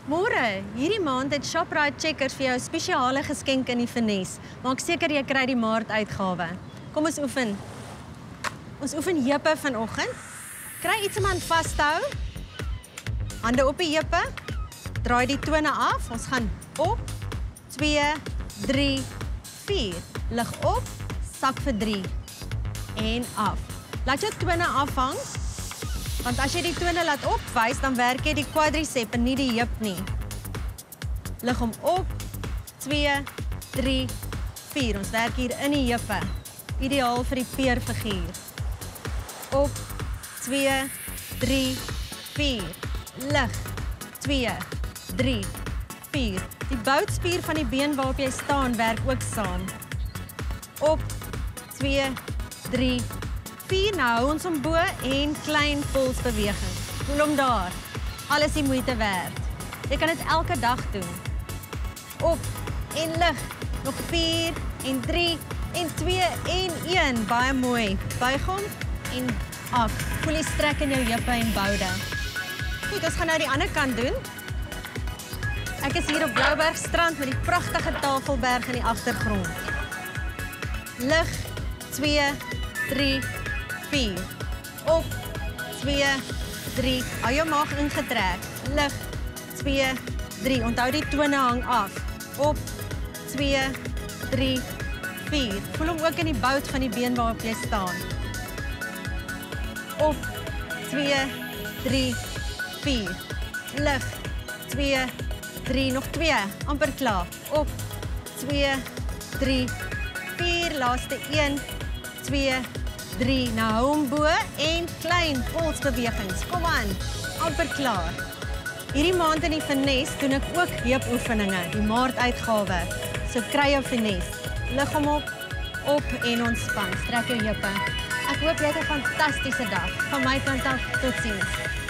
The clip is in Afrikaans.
Môre, hierdie maand het Shoprite Checkers vir jou 'n spesiale geskenk in die finesse. Maak seker jy kry die maart-uitgawe. Kom ons oefen. Ons oefen heupe vanoggend. Kry iets om aan vas te hou. Hande op die heupe. Draai die tone af. Ons gaan op, 2, 3, 4. Lig op, sak vir 3 en af. Laat jou tone afhang. Want as jy die tone laat opwys, dan werk jy die quadricep en nie die heup nie. Lig hom op, 2, 3, 4. Ons werk hier in die heupe. Ideaal vir die peerfiguur. Op, 2, 3, 4. Lig, 2, 3, 4. Die boutspier van die been waarop jy staan werk ook saam. Op, 2, 3, 4. Nou hou ons hom bo en klein polsbeweging. Voel hom daar. Alles die moeite werd. Jy kan dit elke dag doen. Op en lig. Nog 4 en 3 en 2 en 1. Baie mooi. Buig hom en af. Voel die strek in jou heupe en boude. Goed, ons gaan nou die ander kant doen. Ek is hier op Bloubergstrand met die pragtige Tafelberg in die agtergrond. Lig, 2, 3, 4. Op, 2, 3. Hou jou maag ingetrek. Lig, 2, 3. Onthou die tone hang af. Op, 2, 3, 4. Voel hom ook in die bout van die been waarop jy staan. Op, 2, 3, 4. Lig, 2, 3. Nog 2. Amper klaar. Op, 2, 3, 4. Laaste 1, 2, 3. Nou hou hom bo en klein polsbewegings. Kom aan. Amper klaar. Hierdie maand in die finesse doen ek ook heupoefeninge, die maart-uitgawe. So kry jou finesse. Lig hom op en ontspan. Strek jou heupe. Ek hoop jy het 'n fantastiese dag. Van my kant af, totsiens.